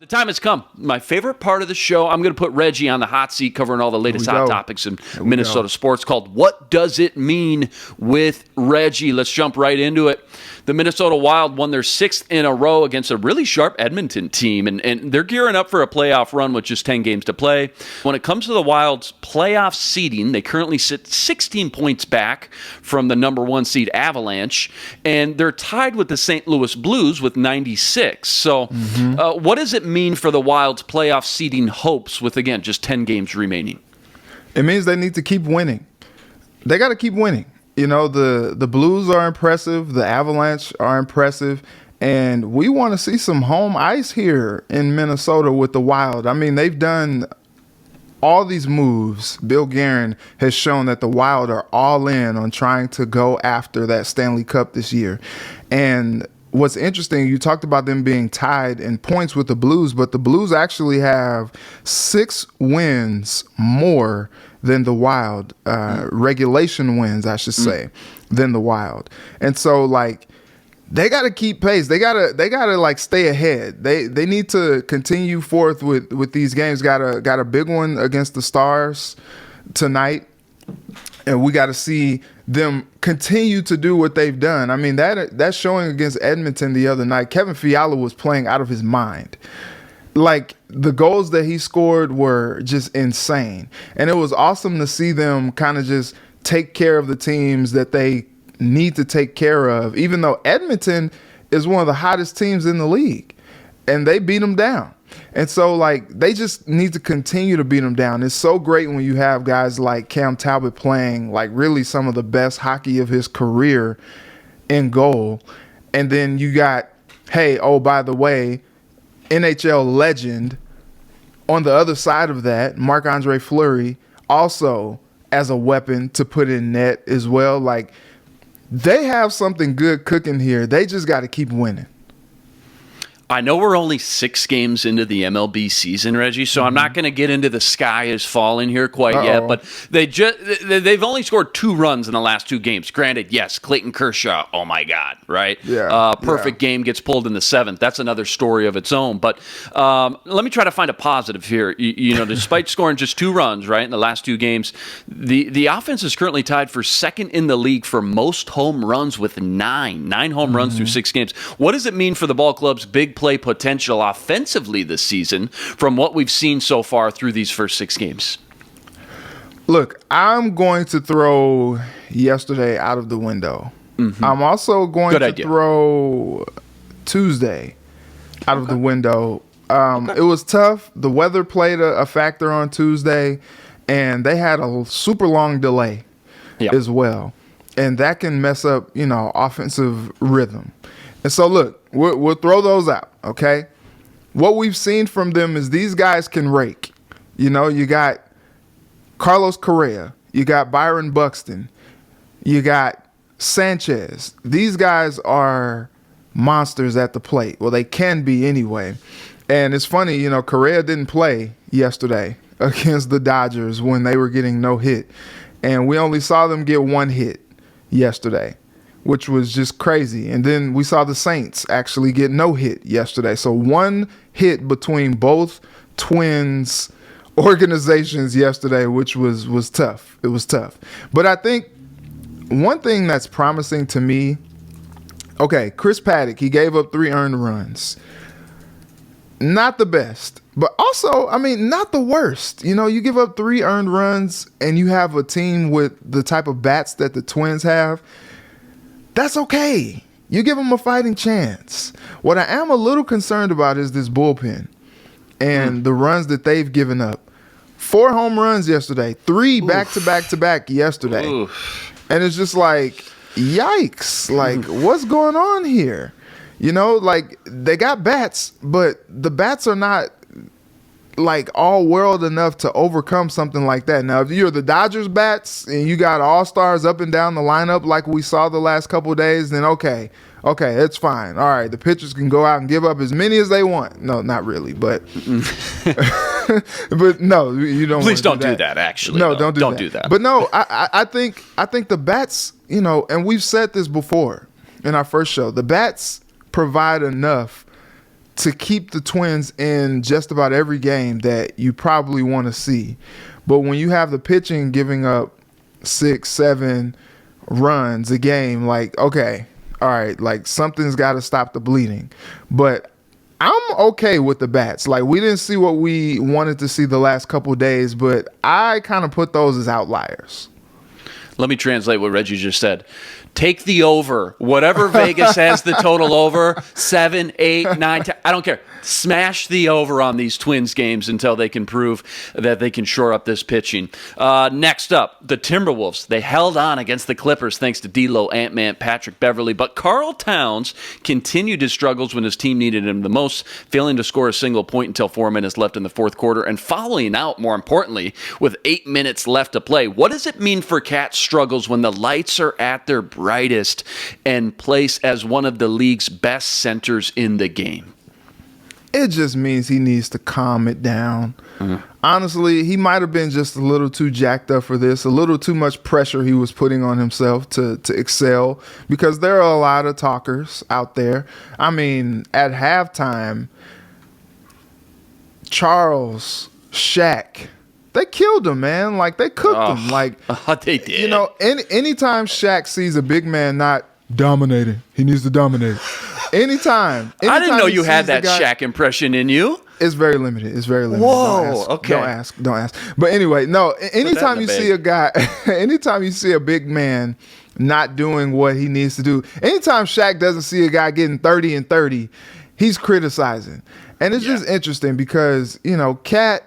The time has come. My favorite part of the show, I'm going to put Reggie on the hot seat covering all the latest hot topics in Minnesota sports called What Does It Mean with Reggie? Let's jump right into it. The Minnesota Wild won their 6th in a row against a really sharp Edmonton team, and they're gearing up for a playoff run with just 10 games to play. When it comes to the Wild's playoff seeding, they currently sit 16 points back from the number 1 seed Avalanche, and they're tied with the St. Louis Blues with 96. So what does it mean for the Wild's playoff seeding hopes with, again, just 10 games remaining? It means they need to keep winning. They got to keep winning. You know, the Blues are impressive. The Avalanche are impressive. And we want to see some home ice here in Minnesota with the Wild. I mean, they've done all these moves. Bill Guerin has shown that the Wild are all in on trying to go after that Stanley Cup this year. And what's interesting, you talked about them being tied in points with the Blues, but the Blues actually have 6 wins more than the Wild, regulation wins, I should say, than the Wild. And so, like, they got to keep pace. They gotta like stay ahead. They need to continue forth with these games. Got a big one against the Stars tonight, and we got to see them continue to do what they've done. I mean, that showing against Edmonton the other night, Kevin Fiala was playing out of his mind. Like, the goals that he scored were just insane. And it was awesome to see them kind of just take care of the teams that they need to take care of, even though Edmonton is one of the hottest teams in the league. And they beat them down. And so, like, they just need to continue to beat them down. It's so great when you have guys like Cam Talbot playing, like, really some of the best hockey of his career in goal. And then you got, hey, oh, by the way, NHL legend on the other side of that, Marc-Andre Fleury, also as a weapon to put in net as well. Like, they have something good cooking here. They just got to keep winning. I know we're only 6 games into the MLB season, Reggie, so I'm not going to get into the sky is falling here quite yet, but they've only scored 2 runs in the last 2 games. Granted, yes, Clayton Kershaw, oh my God, right? Yeah. Perfect game gets pulled in the 7th. That's another story of its own. But let me try to find a positive here. You know, despite scoring just 2 runs, right, in the last 2 games, the offense is currently tied for 2nd in the league for most home runs with 9 home runs through 6 games. What does it mean for the ball club's big play potential offensively this season from what we've seen so far through these first 6 games? Look, I'm going to throw yesterday out of the window. I'm also going to throw Tuesday out of the window. It was tough. The weather played a factor on Tuesday, and they had a super long delay as well. And that can mess up, you know, offensive rhythm. And so, look, we'll throw those out, okay? What we've seen from them is these guys can rake. You know, you got Carlos Correa, you got Byron Buxton, you got Sanchez. These guys are monsters at the plate. Well, they can be anyway. And it's funny, you know, Correa didn't play yesterday against the Dodgers when they were getting no hit. And we only saw them get 1 hit yesterday, which was just crazy. And then we saw the Saints actually get no hit yesterday. So 1 hit between both Twins organizations yesterday, which was tough. It was tough. But I think one thing that's promising to me, okay, Chris Paddock, he gave up 3 earned runs. Not the best, but also, I mean, not the worst. You know, you give up 3 earned runs and you have a team with the type of bats that the Twins have. That's okay. You give them a fighting chance. What I am a little concerned about is this bullpen and the runs that they've given up. 4 home runs yesterday, 3 back-to-back yesterday. Oof. And it's just like, yikes. Like, what's going on here? You know, like, they got bats, but the bats are not like all world enough to overcome something like that. Now, if you're the Dodgers bats and you got all-stars up and down the lineup like we saw the last couple of days, then okay, it's fine. All right, the pitchers can go out and give up as many as they want. No, not really, but but no, you don't. Please don't do that. Actually, no, don't do that. But no, I think the bats, you know, and we've said this before in our first show, the bats provide enough to keep the Twins in just about every game that you probably want to see. But when you have the pitching giving up 6-7 runs a game, like, okay, all right, like something's got to stop the bleeding. But I'm okay with the bats. Like, we didn't see what we wanted to see the last couple of days, but I kind of put those as outliers. Let me translate what Reggie just said. Take the over. Whatever Vegas has the total over, 7, 8, 9, 10. I don't care. Smash the over on these Twins games until they can prove that they can shore up this pitching. Next up, the Timberwolves. They held on against the Clippers thanks to D'Lo, Ant-Man, Patrick Beverley. But Karl Towns continued his struggles when his team needed him the most, failing to score a single point until 4 minutes left in the fourth quarter and fouling out, more importantly, with 8 minutes left to play. What does it mean for Cat's struggles when the lights are at their brightest and place as one of the league's best centers in the game? It just means he needs to calm it down. Honestly, he might have been just a little too jacked up for this, a little too much pressure he was putting on himself to excel, because there are a lot of talkers out there. I mean, at halftime, Charles, Shaq, they killed him, man. Like, they cooked him. Like, they did. You know, anytime Shaq sees a big man not dominating, he needs to dominate. Anytime I didn't know you had that Shaq impression in you. It's very limited. It's very limited. Whoa, okay. Don't ask. But anyway, no, anytime you see a guy, anytime you see a big man not doing what he needs to do, anytime Shaq doesn't see a guy getting 30 and 30, he's criticizing. And it's just interesting because, you know, Cat,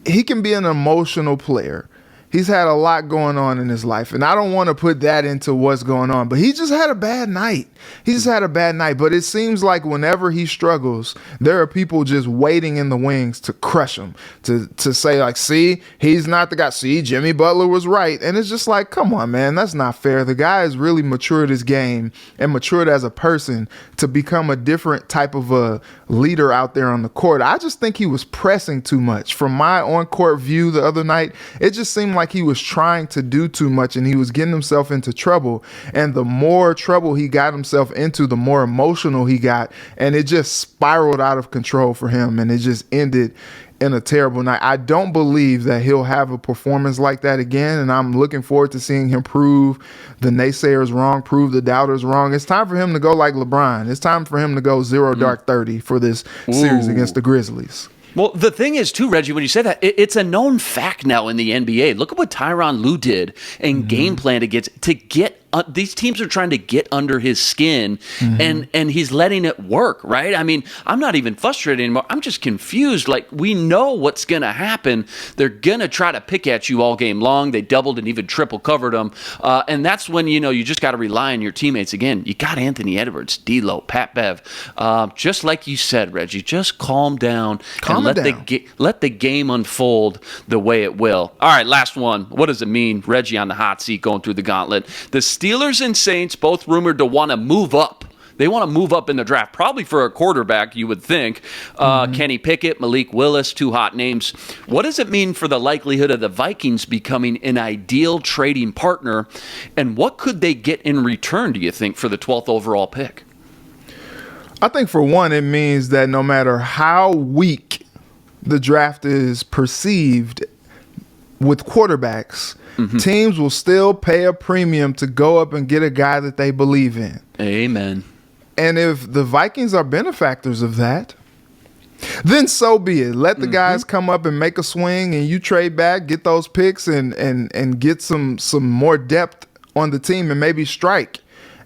he can be an emotional player. He's had a lot going on in his life, and I don't want to put that into what's going on, but he just had a bad night. But it seems like whenever he struggles, there are people just waiting in the wings to crush him, to say, like, see, he's not the guy. See, Jimmy Butler was right. And it's just like, come on, man, that's not fair. The guy has really matured his game and matured as a person to become a different type of a leader out there on the court. I just think he was pressing too much. From my on-court view the other night, it just seemed like he was trying to do too much and he was getting himself into trouble. And the more trouble he got himself into, the more emotional he got. And it just spiraled out of control for him. And it just ended in a terrible night. I don't believe that he'll have a performance like that again. And I'm looking forward to seeing him prove the naysayers wrong, prove the doubters wrong. It's time for him to go like LeBron. It's time for him to go 0 dark 30 for this series against the Grizzlies. Well, the thing is, too, Reggie, when you say that, it's a known fact now in the NBA. Look at what Tyronn Lue did and game plan to get these teams are trying to get under his skin, and he's letting it work, right? I mean, I'm not even frustrated anymore. I'm just confused. Like, we know what's going to happen. They're going to try to pick at you all game long. They doubled and even triple covered them. And that's when, you know, you just got to rely on your teammates. Again, you got Anthony Edwards, D'Lo, Pat Bev. Just like you said, Reggie, just calm down and let the game unfold the way it will. All right, last one. What does it mean? Reggie on the hot seat going through the gauntlet. The Steelers and Saints both rumored to want to move up. They want to move up in the draft, probably for a quarterback, you would think. Kenny Pickett, Malik Willis, two hot names. What does it mean for the likelihood of the Vikings becoming an ideal trading partner? And what could they get in return, do you think, for the 12th overall pick? I think, for one, it means that no matter how weak the draft is perceived with quarterbacks, teams will still pay a premium to go up and get a guy that they believe in. Amen. And if the Vikings are benefactors of that, then so be it. Let the guys come up and make a swing, and you trade back, get those picks, and get some more depth on the team, and maybe strike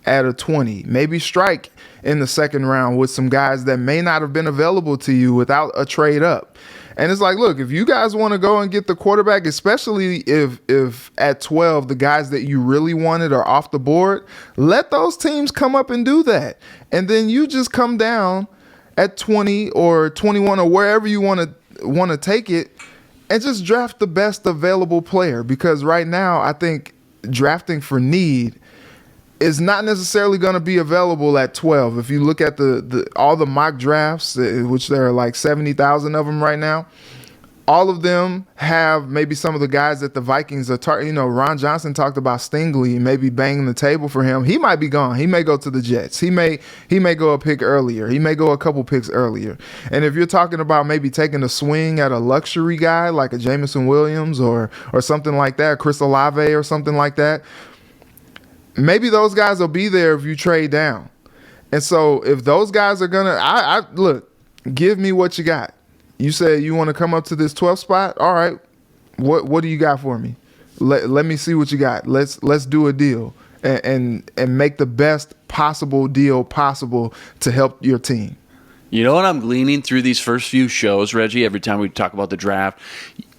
at a 20. Maybe strike in the second round with some guys that may not have been available to you without a trade up. And it's like, look, if you guys want to go and get the quarterback, especially if at 12 the guys that you really wanted are off the board, let those teams come up and do that. And then you just come down at 20 or 21 or wherever you want to take it and just draft the best available player. Because right now, I think drafting for need is not necessarily going to be available at 12. If you look at all the mock drafts, which there are like 70,000 of them right now, all of them have maybe some of the guys that the Vikings are Ron Johnson talked about Stingley maybe banging the table for him. He might be gone. He may go to the Jets. He may go a pick earlier. He may go a couple picks earlier. And if you're talking about maybe taking a swing at a luxury guy like a Jameson Williams or something like that, Chris Olave or something like that, maybe those guys will be there if you trade down. And so if those guys are going to look, give me what you got. You said you want to come up to this 12th spot? All right. What do you got for me? Let me see what you got. Let's do a deal and make the best possible deal possible to help your team. You know what I'm gleaning through these first few shows, Reggie, every time we talk about the draft?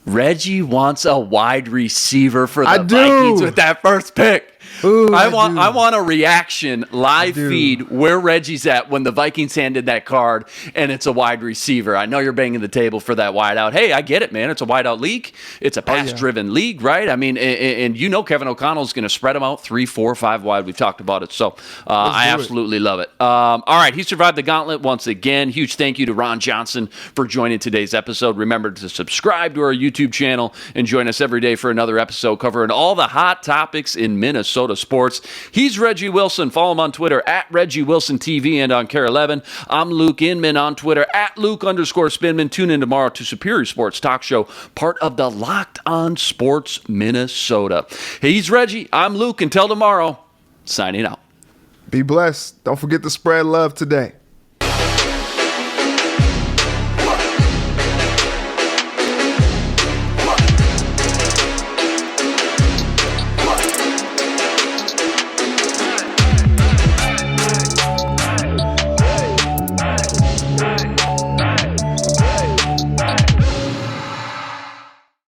Reggie wants a wide receiver for the Vikings with that first pick. Ooh, I want a reaction, live feed, where Reggie's at when the Vikings handed that card and it's a wide receiver. I know you're banging the table for that wideout. Hey, I get it, man. It's a wideout league. It's a pass-driven league, right? I mean, and you know Kevin O'Connell's going to spread them out 3, 4, 5 wide. We've talked about it. So I absolutely love it. All right, he survived the gauntlet once again. Huge thank you to Ron Johnson for joining today's episode. Remember to subscribe to our YouTube channel and join us every day for another episode covering all the hot topics in Minnesota sports. He's Reggie Wilson. Follow him on Twitter at Reggie Wilson TV and on Care 11. I'm Luke Inman on Twitter at Luke_Spinman. Tune in tomorrow to Superior Sports Talk Show, part of the Locked On Sports Minnesota. He's Reggie. I'm Luke. Until tomorrow, signing out. Be blessed. Don't forget to spread love today.